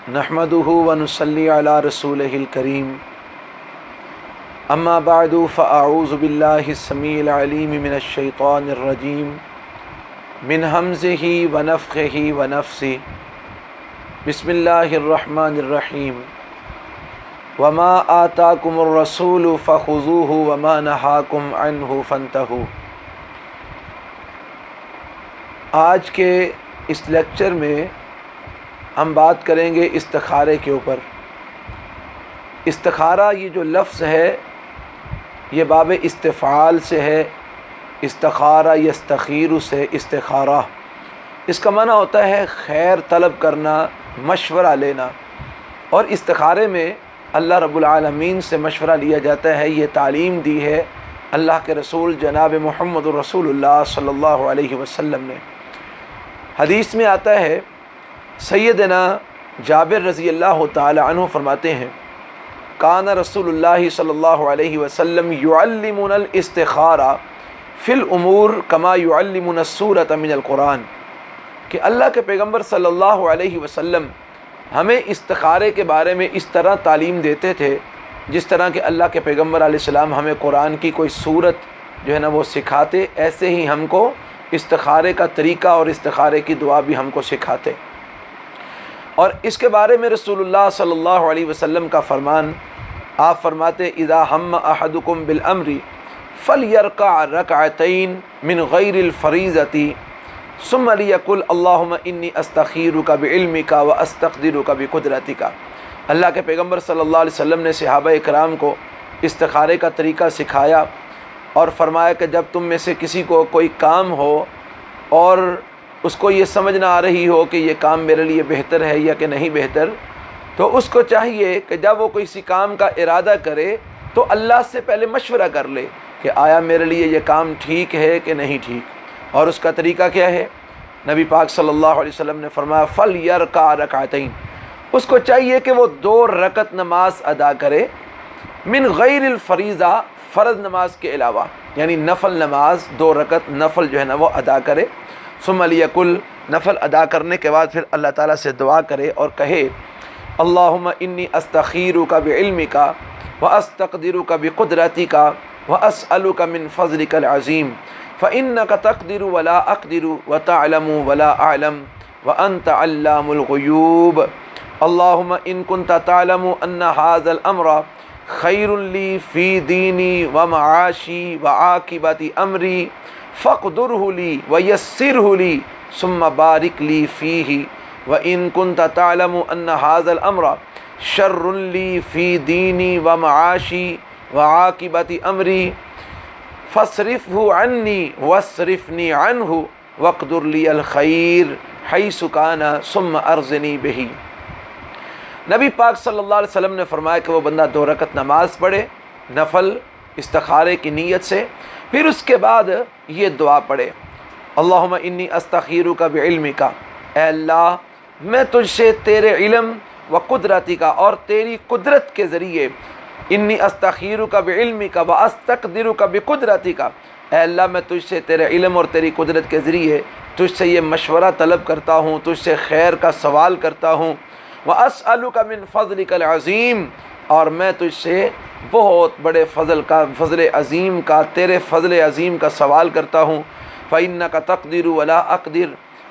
نحمده ونصلي على رسوله الكريم اما بعد فاعوذ بالله السميع العليم من الشيطان الرجيم من همزه ونفخه ونفثه بسم الله الرحمن الرحيم وما آتاكم الرسول فخذوه وما نهاكم عنه فانتهوا۔ آج کے اس لیکچر میں ہم بات کریں گے استخارے کے اوپر۔ استخارہ یہ جو لفظ ہے یہ باب استفعال سے ہے، استخارہ یستخیر سے استخارہ۔ اس کا معنی ہوتا ہے خیر طلب کرنا، مشورہ لینا، اور استخارے میں اللہ رب العالمین سے مشورہ لیا جاتا ہے۔ یہ تعلیم دی ہے اللہ کے رسول جناب محمد رسول اللہ صلی اللہ علیہ وسلم نے۔ حدیث میں آتا ہے، سیدنا جابر رضی اللہ تعالی عنہ فرماتے ہیں، کان رسول اللہ صلی اللہ علیہ وسلم یعلمنا الاستخارہ فی الامور کما یعلمنا السورۃ من القرآن، کہ اللہ کے پیغمبر صلی اللہ علیہ وسلم ہمیں استخارے کے بارے میں اس طرح تعلیم دیتے تھے جس طرح کہ اللہ کے پیغمبر علیہ السلام ہمیں قرآن کی کوئی صورت جو ہے نا وہ سکھاتے، ایسے ہی ہم کو استخارے کا طریقہ اور استخارے کی دعا بھی ہم کو سکھاتے۔ اور اس کے بارے میں رسول اللہ صلی اللہ علیہ وسلم کا فرمان، آپ فرماتے، اذا ہم احدکم بالامر فلیرکع رکعتین من غیر الفریضۃ ثم لیقل اللہم انی استخیرک بعلمک واستقدرک بقدرتک۔ اللہ کے پیغمبر صلی اللہ علیہ وسلم نے صحابہ کرام کو استخارے کا طریقہ سکھایا اور فرمایا کہ جب تم میں سے کسی کو کوئی کام ہو اور اس کو یہ سمجھ نہ آ رہی ہو کہ یہ کام میرے لیے بہتر ہے یا کہ نہیں بہتر، تو اس کو چاہیے کہ جب وہ کسی کام کا ارادہ کرے تو اللہ سے پہلے مشورہ کر لے کہ آیا میرے لیے یہ کام ٹھیک ہے کہ نہیں ٹھیک۔ اور اس کا طریقہ کیا ہے؟ نبی پاک صلی اللہ علیہ وسلم نے فرمایا فَلْيَرْكَعْ رَكْعَتَيْن، اس کو چاہیے کہ وہ 2 رکعت نماز ادا کرے، من غیر الفریضہ، فرض نماز کے علاوہ، یعنی نفل نماز 2 رکعت نفل جو ہے نا وہ ادا کرے۔ ثم لیقل، نفل ادا کرنے کے بعد پھر اللہ تعالیٰ سے دعا کرے اور کہے اللہم انی استخیرک بعلمک واستقدرک بقدرتک واسألک من فضلک العظیم فإنک تقدر ولا اقدر وتعلم ولا اعلم وانت علام الغیوب۔ اللہم ان کنت تعلم ان ھذا الامر خیر لی فی دینی ومعاشی وعاقبۃ امری فاقدرہ لی ویسرہ لی ثم بارک لی فیہ وَإِن كُنْتَ تَعْلَمُ أَنَّ هَذَا الْأَمْرَ شَرٌّ لِّي فِي دِينِي وَمَعَاشِي وَعَاقِبَةِ أَمْرِي فَاصْرِفْهُ عَنِّي وَاصْرِفْنِي عَنْهُ وَاقْدُرْ لِي الْخَيْرَ حَيْثُ كَانَ ثُمَّ أَرْزِنِي بِهِ۔ نبی پاک صلی اللہ علیہ وسلم نے فرمایا کہ وہ بندہ 2 رکعت نماز پڑھے نفل استخارے کی نیت سے، پھر اس کے بعد یہ دعا پڑھے اللہم انی استخیرک بعلمک، اے اللہ میں تجھ سے تیرے علم و قدرتی کا اور تیری قدرت کے ذریعے، انی استخیرک بعلمک واستقدرک بقدرتی کا، اے اللہ میں تجھ سے تیرے علم اور تیری قدرت کے ذریعے تجھ سے یہ مشورہ طلب کرتا ہوں، تجھ سے خیر کا سوال کرتا ہوں، واسألک من فضلک العظیم، اور میں تجھ سے بہت بڑے فضل عظیم کا، تیرے فضل عظیم کا سوال کرتا ہوں۔ فإنک تقدر ولا اقدر،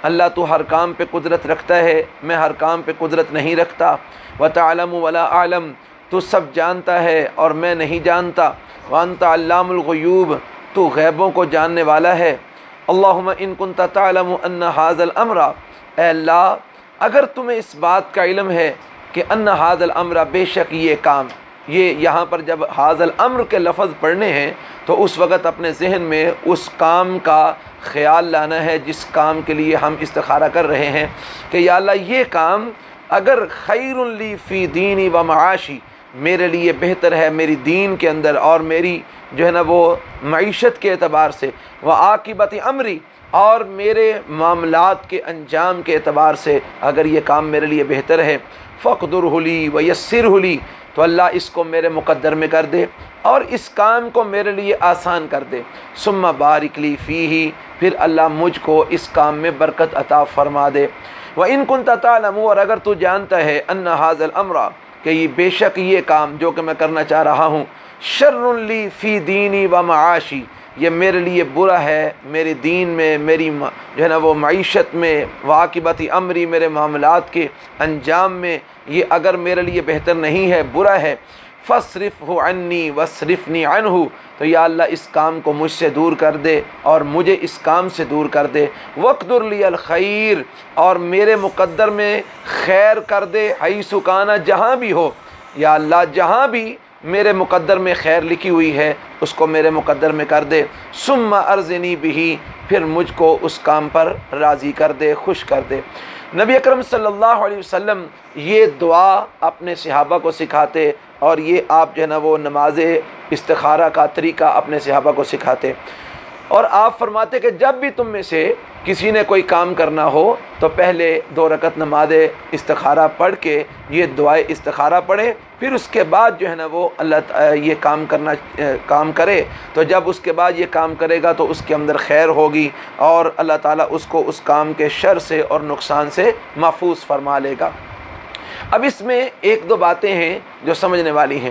اللہ تو ہر کام پہ قدرت رکھتا ہے، میں ہر کام پہ قدرت نہیں رکھتا۔ وتعلم ولا اعلم، تو سب جانتا ہے اور میں نہیں جانتا۔ وانت علام الغیوب، تو غیبوں کو جاننے والا ہے۔ اللہم ان کنت تعلم ان ھذا الامر، اے اللہ اگر تمہیں اس بات کا علم ہے کہ ان ھذا الامر، بے شک یہ کام، یہ یہاں پر جب ھذا الامر کے لفظ پڑھنے ہیں تو اس وقت اپنے ذہن میں اس کام کا خیال لانا ہے جس کام کے لیے ہم استخارہ کر رہے ہیں کہ یا اللہ یہ کام اگر خیر لی فی دینی و معاشی، میرے لیے بہتر ہے میری دین کے اندر اور میری جو ہے نا وہ معیشت کے اعتبار سے، وعاقبۃ امری، اور میرے معاملات کے انجام کے اعتبار سے اگر یہ کام میرے لیے بہتر ہے، فاقدرہ لی ویسرہ لی، تو اللہ اس کو میرے مقدر میں کر دے اور اس کام کو میرے لیے آسان کر دے۔ ثم بارک لی فیہ، پھر اللہ مجھ کو اس کام میں برکت عطا فرما دے۔ وَإِن كُنْتَ تَعْلَمُ، اور اگر تو جانتا ہے، أَنَّ هَذَا الْأَمْرَ، کہ یہ بے شک یہ کام جو کہ میں کرنا چاہ رہا ہوں، شَرٌ لِّي فِي دِینِي وَمَعَاشِي، یہ میرے لیے برا ہے میرے دین میں، میری جو ہے نا وہ معیشت میں، وعاقبۃ امری، میرے معاملات کے انجام میں، یہ اگر میرے لیے بہتر نہیں ہے، برا ہے، فاصرفہ عنی واصرفنی عنہ، تو یا اللہ اس کام کو مجھ سے دور کر دے اور مجھے اس کام سے دور کر دے، واقدر لی الخیر، اور میرے مقدر میں خیر کر دے، حیث کان، جہاں بھی ہو، یا اللہ جہاں بھی میرے مقدر میں خیر لکھی ہوئی ہے اس کو میرے مقدر میں کر دے، ثم ارزنی بہ، پھر مجھ کو اس کام پر راضی کر دے، خوش کر دے۔ نبی اکرم صلی اللہ علیہ وسلم یہ دعا اپنے صحابہ کو سکھاتے، اور یہ آپ جو ہے نا وہ نماز استخارہ کا طریقہ اپنے صحابہ کو سکھاتے، اور آپ فرماتے کہ جب بھی تم میں سے کسی نے کوئی کام کرنا ہو تو پہلے 2 رکعت نماز استخارہ پڑھ کے یہ دعائے استخارہ پڑھے، پھر اس کے بعد جو ہے نا وہ یہ کام کرے، تو جب اس کے بعد یہ کام کرے گا تو اس کے اندر خیر ہوگی، اور اللہ تعالیٰ اس کو اس کام کے شر سے اور نقصان سے محفوظ فرما لے گا۔ اب اس میں 1-2 باتیں ہیں جو سمجھنے والی ہیں،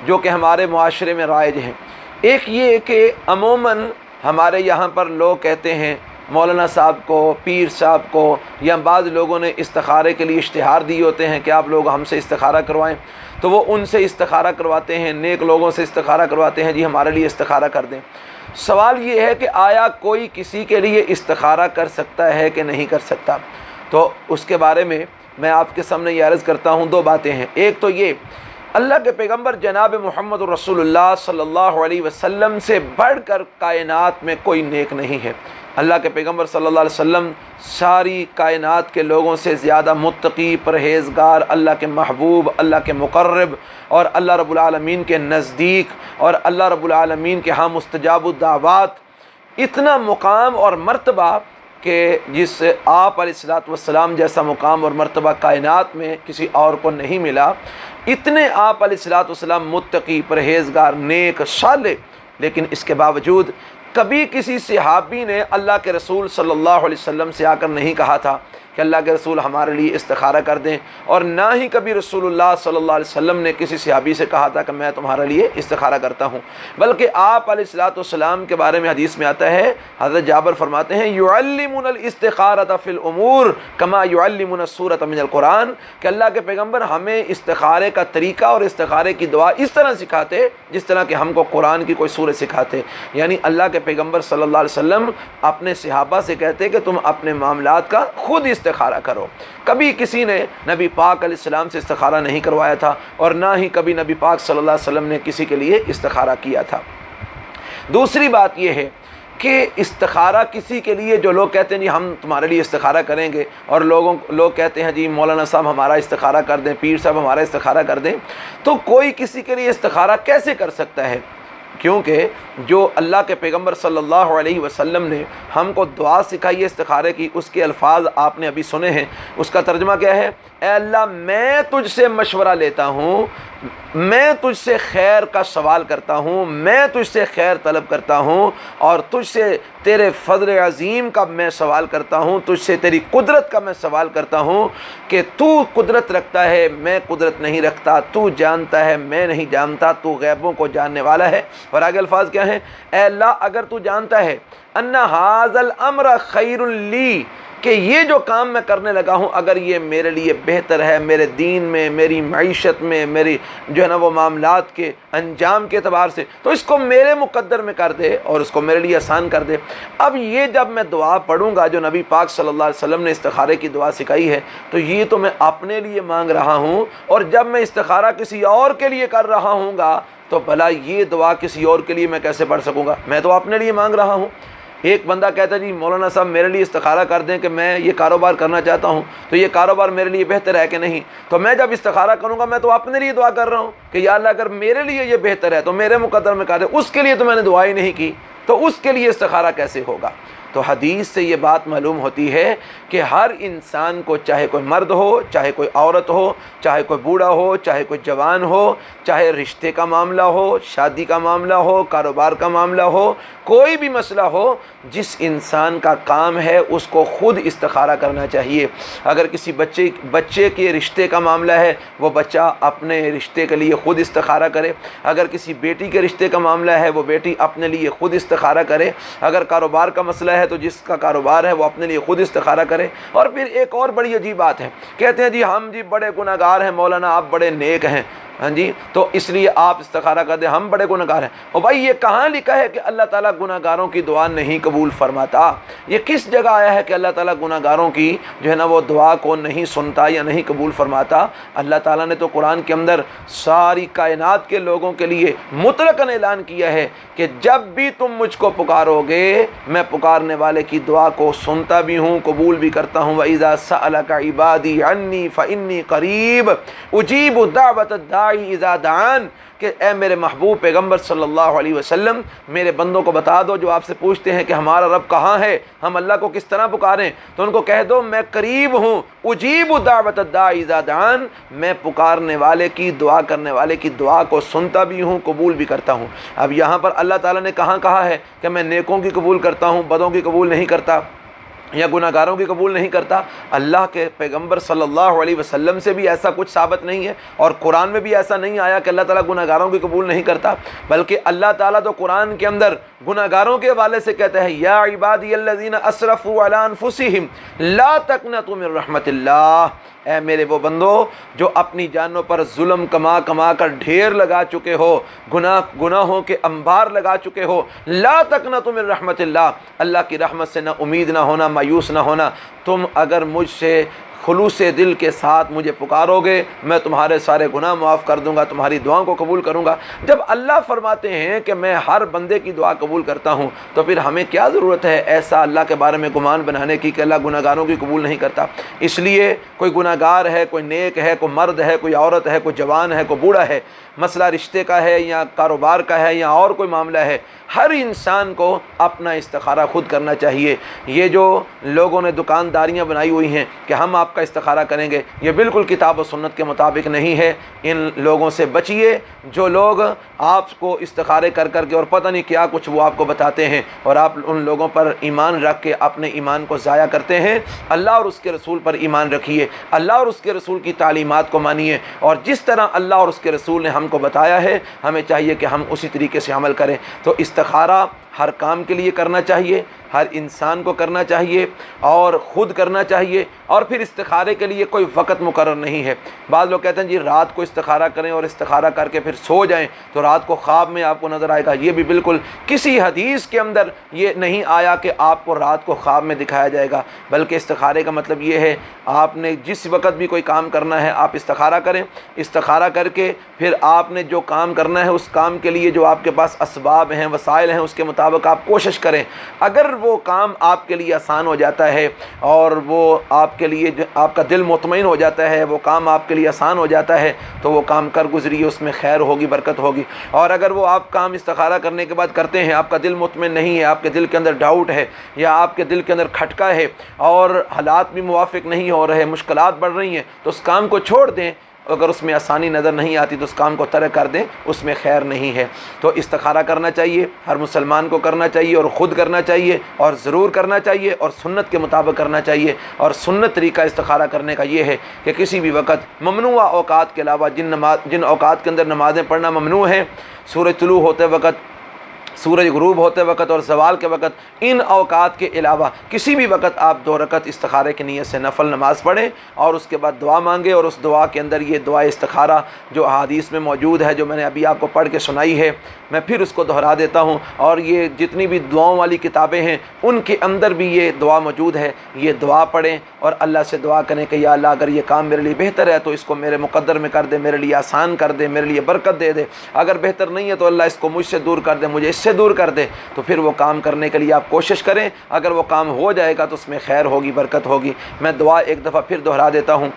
جو کہ ہمارے معاشرے میں رائج ہیں۔ ایک یہ کہ عموماً ہمارے یہاں پر لوگ کہتے ہیں، مولانا صاحب کو، پیر صاحب کو، یا بعض لوگوں نے استخارے کے لیے اشتہار دیے ہوتے ہیں کہ آپ لوگ ہم سے استخارہ کروائیں، تو وہ ان سے استخارہ کرواتے ہیں، نیک لوگوں سے استخارہ کرواتے ہیں، جی ہمارے لیے استخارہ کر دیں۔ سوال یہ ہے کہ آیا کوئی کسی کے لیے استخارہ کر سکتا ہے کہ نہیں کر سکتا؟ تو اس کے بارے میں میں آپ کے سامنے یہ عرض کرتا ہوں، 2 باتیں ہیں۔ ایک تو یہ، اللہ کے پیغمبر جناب محمد رسول اللہ صلی اللہ علیہ وسلم سے بڑھ کر کائنات میں کوئی نیک نہیں ہے۔ اللہ کے پیغمبر صلی اللہ علیہ وسلم ساری کائنات کے لوگوں سے زیادہ متقی، پرہیزگار، اللہ کے محبوب، اللہ کے مقرب، اور اللہ رب العالمین کے نزدیک، اور اللہ رب العالمین کے ہاں مستجاب الدعوات، اتنا مقام اور مرتبہ کہ جس آپ علیہ الصلوۃ والسلام جیسا مقام اور مرتبہ کائنات میں کسی اور کو نہیں ملا، اتنے آپ علیہ الصلوۃ والسلام متقی، پرہیزگار، نیک، صالح، لیکن اس کے باوجود کبھی کسی صحابی نے اللہ کے رسول صلی اللہ علیہ وسلم سے آ کر نہیں کہا تھا کہ اللہ کے رسول ہمارے لیے استخارہ کر دیں، اور نہ ہی کبھی رسول اللہ صلی اللہ علیہ وسلم نے کسی صحابی سے کہا تھا کہ میں تمہارے لیے استخارہ کرتا ہوں، بلکہ آپ علیہ الصلوۃ والسلام کے بارے میں حدیث میں آتا ہے، حضرت جابر فرماتے ہیں یعلمون الاستخارۃ فی الامور کما یعلمون السورۃ من القرآن، کہ اللہ کے پیغمبر ہمیں استخارے کا طریقہ اور استخارے کی دعا اس طرح سکھاتے جس طرح کہ ہم کو قرآن کی کوئی سورت سکھاتے۔ یعنی اللہ کے پیغمبر صلی اللہ علیہ وسلم اپنے صحابہ سے کہتے کہ تم اپنے معاملات کا خود استخارہ کرو، کبھی کسی نے نبی پاک علیہ السلام سے استخارہ نہیں کروایا تھا، اور نہ ہی کبھی نبی پاک صلی اللہ علیہ وسلم نے کسی کے لیے استخارہ کیا تھا۔ دوسری بات یہ ہے کہ استخارہ کسی کے لیے، جو لوگ کہتے ہیں جی ہم تمہارے لیے استخارہ کریں گے، اور لوگ کہتے ہیں جی مولانا صاحب ہمارا استخارہ کر دیں، پیر صاحب ہمارا استخارہ کر دیں، تو کوئی کسی کے لیے استخارہ کیسے کر سکتا ہے؟ کیونکہ جو اللہ کے پیغمبر صلی اللہ علیہ وسلم نے ہم کو دعا سکھائی ہے استخارے کی، اس کے الفاظ آپ نے ابھی سنے ہیں، اس کا ترجمہ کیا ہے؟ اے اللہ میں تجھ سے مشورہ لیتا ہوں، میں تجھ سے خیر کا سوال کرتا ہوں، میں تجھ سے خیر طلب کرتا ہوں، اور تجھ سے تیرے فضل عظیم کا میں سوال کرتا ہوں، تجھ سے تیری قدرت کا میں سوال کرتا ہوں کہ تو قدرت رکھتا ہے، میں قدرت نہیں رکھتا، تو جانتا ہے، میں نہیں جانتا، تو غیبوں کو جاننے والا ہے۔ اور آگے الفاظ کیا ہیں؟ اے اللہ اگر تو جانتا ہے ان ھذا الامر خیر لی، کہ یہ جو کام میں کرنے لگا ہوں اگر یہ میرے لیے بہتر ہے، میرے دین میں، میری معیشت میں، میری جو ہے نا وہ معاملات کے انجام کے اعتبار سے، تو اس کو میرے مقدر میں کر دے اور اس کو میرے لیے آسان کر دے۔ اب یہ جب میں دعا پڑھوں گا جو نبی پاک صلی اللہ علیہ وسلم نے استخارے کی دعا سکھائی ہے، تو یہ تو میں اپنے لیے مانگ رہا ہوں، اور جب میں استخارہ کسی اور کے لیے کر رہا ہوں گا تو بھلا یہ دعا کسی اور کے لیے میں کیسے پڑھ سکوں گا؟ میں تو اپنے لیے مانگ رہا ہوں۔ ایک بندہ کہتا ہے جی مولانا صاحب میرے لیے استخارہ کر دیں کہ میں یہ کاروبار کرنا چاہتا ہوں، تو یہ کاروبار میرے لیے بہتر ہے کہ نہیں؟ تو میں جب استخارہ کروں گا میں تو اپنے لیے دعا کر رہا ہوں کہ یا اللہ اگر میرے لیے یہ بہتر ہے تو میرے مقدر میں کر دے، اس کے لیے تو میں نے دعا ہی نہیں کی، تو اس کے لیے استخارہ کیسے ہوگا؟ تو حدیث سے یہ بات معلوم ہوتی ہے کہ ہر انسان کو، چاہے کوئی مرد ہو، چاہے کوئی عورت ہو، چاہے کوئی بوڑھا ہو، چاہے کوئی جوان ہو، چاہے رشتے کا معاملہ ہو، شادی کا معاملہ ہو، کاروبار کا معاملہ ہو، کوئی بھی مسئلہ ہو، جس انسان کا کام ہے اس کو خود استخارہ کرنا چاہیے۔ اگر کسی بچے کے رشتے کا معاملہ ہے، وہ بچہ اپنے رشتے کے لیے خود استخارہ کرے۔ اگر کسی بیٹی کے رشتے کا معاملہ ہے، وہ بیٹی اپنے لیے خود استخارہ کرے۔ اگر کاروبار کا مسئلہ ہے تو جس کا کاروبار ہے وہ اپنے لیے خود استخارہ کرے۔ اور پھر ایک اور بڑی عجیب بات ہے، کہتے ہیں جی ہم جی بڑے گناہ گار ہیں مولانا، آپ بڑے نیک ہیں، ہاں جی، تو اس لیے آپ استخارہ کر دیں، ہم بڑے گناہ گار ہیں۔ اور بھائی یہ کہاں لکھا ہے کہ اللہ تعالیٰ گناہ گاروں کی دعا نہیں قبول فرماتا؟ یہ کس جگہ آیا ہے کہ اللہ تعالیٰ گناہ گاروں کی جو ہے نا وہ دعا کو نہیں سنتا یا نہیں قبول فرماتا؟ اللہ تعالیٰ نے تو قرآن کے اندر ساری کائنات کے لوگوں کے لیے مطلقاً اعلان کیا ہے کہ جب بھی تم مجھ کو پکارو گے، میں پکارنے والے کی دعا کو سنتا بھی ہوں، قبول بھی کرتا ہوں۔ وَإِذَا سَأَلَكَ عِبَادِي عَنِّي فَإِنِّي قَرِيبٌ أُجِيبُ دَعْوَةَ الدَّاعِ إِذَا دَعَانِ، کہ اے میرے محبوب پیغمبر صلی اللہ علیہ وسلم، میرے بندوں کو بتا دو جو آپ سے پوچھتے ہیں کہ ہمارا رب کہاں ہے، ہم اللہ کو کس طرح پکاریں، تو ان کو کہہ دو میں قریب ہوں، اجیب دعوت الداعی اذا دعان، میں پکارنے والے کی، دعا کرنے والے کی دعا کو سنتا بھی ہوں، قبول بھی کرتا ہوں۔ اب یہاں پر اللہ تعالیٰ نے کہاں کہا ہے کہ میں نیکوں کی قبول کرتا ہوں، بدوں کی قبول نہیں کرتا یا گناہ گاروں کی قبول نہیں کرتا؟ اللہ کے پیغمبر صلی اللہ علیہ وسلم سے بھی ایسا کچھ ثابت نہیں ہے، اور قرآن میں بھی ایسا نہیں آیا کہ اللہ تعالیٰ گناہ گاروں کی قبول نہیں کرتا، بلکہ اللہ تعالیٰ تو قرآن کے اندر گناہ گاروں کے حوالے سے کہتا ہے یا عبادی الذین اسرفوا علی انفسہم لا تقنطوا من رحمت اللہ، اے میرے وہ بندو جو اپنی جانوں پر ظلم کما کما کر ڈھیر لگا چکے ہو، گناہوں کے انبار لگا چکے ہو، لا تقنطوا من رحمت اللہ، اللہ کی رحمت سے نہ امید نہ ہونا، مایوس نہ ہونا۔ تم اگر مجھ سے خلوص دل کے ساتھ مجھے پکارو گے، میں تمہارے سارے گناہ معاف کر دوں گا، تمہاری دعاؤں کو قبول کروں گا۔ جب اللہ فرماتے ہیں کہ میں ہر بندے کی دعا قبول کرتا ہوں، تو پھر ہمیں کیا ضرورت ہے ایسا اللہ کے بارے میں گمان بنانے کی کہ اللہ گناہ گاروں کی قبول نہیں کرتا؟ اس لیے کوئی گناہ گار ہے، کوئی نیک ہے، کوئی مرد ہے، کوئی عورت ہے، کوئی جوان ہے، کوئی بوڑھا ہے، مسئلہ رشتے کا ہے یا کاروبار کا ہے یا اور کوئی معاملہ ہے، ہر انسان کو اپنا استخارہ خود کرنا چاہیے۔ یہ جو لوگوں نے دکانداریاں بنائی ہوئی ہیں کہ ہم آپ کا استخارہ کریں گے، یہ بالکل کتاب و سنت کے مطابق نہیں ہے۔ ان لوگوں سے بچیے جو لوگ آپ کو استخارے کر کر کے اور پتہ نہیں کیا کچھ وہ آپ کو بتاتے ہیں، اور آپ ان لوگوں پر ایمان رکھ کے اپنے ایمان کو ضائع کرتے ہیں۔ اللہ اور اس کے رسول پر ایمان رکھیے، اللہ اور اس کے رسول کی تعلیمات کو مانیے، اور جس طرح اللہ اور اس کے رسول نے ہم کو بتایا ہے ہمیں چاہیے کہ ہم اسی طریقے سے عمل کریں۔ تو استخارہ ہر کام کے لیے کرنا چاہیے، ہر انسان کو کرنا چاہیے اور خود کرنا چاہیے، اور پھر استخارے کے لیے کوئی وقت مقرر نہیں ہے۔ بعض لوگ کہتے ہیں جی رات کو استخارہ کریں اور استخارہ کر کے پھر سو جائیں تو رات کو خواب میں آپ کو نظر آئے گا، یہ بھی بالکل کسی حدیث کے اندر یہ نہیں آیا کہ آپ کو رات کو خواب میں دکھایا جائے گا، بلکہ استخارے کا مطلب یہ ہے آپ نے جس وقت بھی کوئی کام کرنا ہے آپ استخارہ کریں، استخارہ کر کے پھر آپ نے جو کام کرنا ہے اس کام کے لیے جو آپ کے پاس اسباب ہیں، وسائل ہیں، اس کے مطابق آپ کوشش کریں۔ اگر وہ کام آپ کے لیے آسان ہو جاتا ہے اور وہ آپ کے لیے آپ کا دل مطمئن ہو جاتا ہے، وہ کام آپ کے لیے آسان ہو جاتا ہے تو وہ کام کر گزریے، اس میں خیر ہوگی، برکت ہوگی۔ اور اگر وہ آپ کام استخارہ کرنے کے بعد کرتے ہیں، آپ کا دل مطمئن نہیں ہے، آپ کے دل کے اندر ڈاؤٹ ہے یا آپ کے دل کے اندر کھٹکا ہے اور حالات بھی موافق نہیں ہو رہے، مشکلات بڑھ رہی ہیں، تو اس کام کو چھوڑ دیں۔ اگر اس میں آسانی نظر نہیں آتی تو اس کام کو ترک کر دیں، اس میں خیر نہیں ہے۔ تو استخارہ کرنا چاہیے، ہر مسلمان کو کرنا چاہیے اور خود کرنا چاہیے اور ضرور کرنا چاہیے اور سنت کے مطابق کرنا چاہیے۔ اور سنت طریقہ استخارہ کرنے کا یہ ہے کہ کسی بھی وقت ممنوع اوقات کے علاوہ جن اوقات کے اندر نمازیں پڑھنا ممنوع ہیں، سورج طلوع ہوتے وقت، سورج غروب ہوتے وقت اور زوال کے وقت، ان اوقات کے علاوہ کسی بھی وقت آپ 2 رکعت استخارے کی نیت سے نفل نماز پڑھیں اور اس کے بعد دعا مانگیں، اور اس دعا کے اندر یہ دعا استخارہ جو احادیث میں موجود ہے، جو میں نے ابھی آپ کو پڑھ کے سنائی ہے، میں پھر اس کو دہرا دیتا ہوں، اور یہ جتنی بھی دعاؤں والی کتابیں ہیں ان کے اندر بھی یہ دعا موجود ہے۔ یہ دعا پڑھیں اور اللہ سے دعا کریں کہ یا اللہ اگر یہ کام میرے لیے بہتر ہے تو اس کو میرے مقدر میں کر دے، میرے لیے آسان کر دے، میرے لیے برکت دے دے، اگر بہتر نہیں ہے تو اللہ اس کو مجھ سے دور کر دے، مجھے اس سے دور کر دے۔ تو پھر وہ کام کرنے کے لیے آپ کوشش کریں، اگر وہ کام ہو جائے گا تو اس میں خیر ہوگی، برکت ہوگی۔ میں دعا ایک دفعہ پھر دہرا دیتا ہوں۔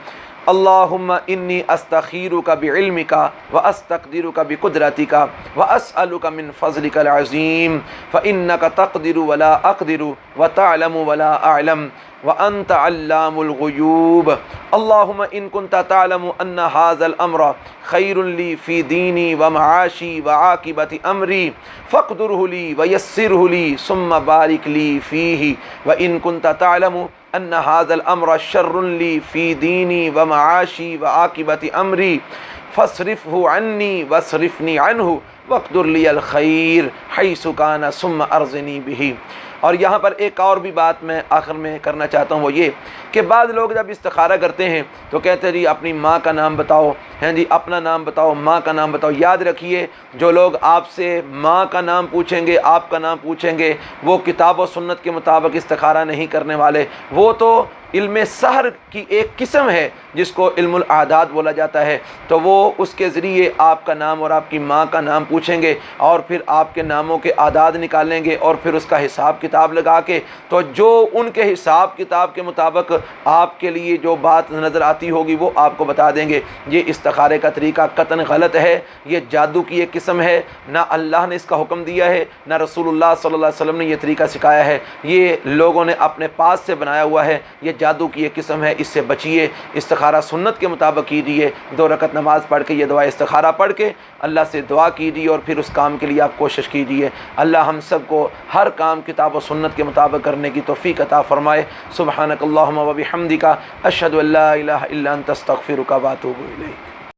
اللہم انی استخیرک بعلمک واستقدرک بقدرتک واسألک من فضلک العظیم فانک تقدر ولا اقدر وتعلم ولا اعلم وانت علام الغیوب اللہم ان کنت تعلم ان هذا الامر خیر لی فی دینی ومعاشی وعاقبت امری فاقدره لی ویسره لی ثم بارک لی فیہ وان کنت تعلم ان هذا الامر شر لی فی دینی ومعاشی وعاقبت امری فاصرفه عنی واصرفنی عنہ واقدر لی الخیر حیث کان ثم ارزنی بہ۔ اور یہاں پر ایک اور بھی بات میں آخر میں کرنا چاہتا ہوں، وہ یہ کہ بعض لوگ جب استخارہ کرتے ہیں تو کہتے ہیں جی اپنی ماں کا نام بتاؤ، ہیں جی اپنا نام بتاؤ، ماں کا نام بتاؤ۔ یاد رکھیے جو لوگ آپ سے ماں کا نام پوچھیں گے، آپ کا نام پوچھیں گے، وہ کتاب و سنت کے مطابق استخارہ نہیں کرنے والے، وہ تو علم سحر کی ایک قسم ہے جس کو علم الاعداد بولا جاتا ہے، تو وہ اس کے ذریعے آپ کا نام اور آپ کی ماں کا نام پوچھیں گے اور پھر آپ کے ناموں کے اعداد نکالیں گے اور پھر اس کا حساب کتاب لگا کے تو جو ان کے حساب کتاب کے مطابق آپ کے لیے جو بات نظر آتی ہوگی وہ آپ کو بتا دیں گے۔ یہ استخارے کا طریقہ قطعاً غلط ہے، یہ جادو کی ایک قسم ہے، نہ اللہ نے اس کا حکم دیا ہے نہ رسول اللہ صلی اللہ علیہ وسلم نے یہ طریقہ سکھایا ہے، یہ لوگوں نے اپنے پاس سے بنایا ہوا ہے، یہ جادو کی ایک قسم ہے، اس سے بچیے۔ استخارہ سنت کے مطابق کیجیے، 2 رکعت نماز پڑھ کے یہ دعا استخارہ پڑھ کے اللہ سے دعا کیجیے اور پھر اس کام کے لیے آپ کوشش کیجیے۔ اللہ ہم سب کو ہر کام کتاب و سنت کے مطابق کرنے کی توفیق عطا فرمائے۔ سبحانک اللہم و بحمدک اشہد ان لا الہ الا انت استغفرک و اتوب الیک۔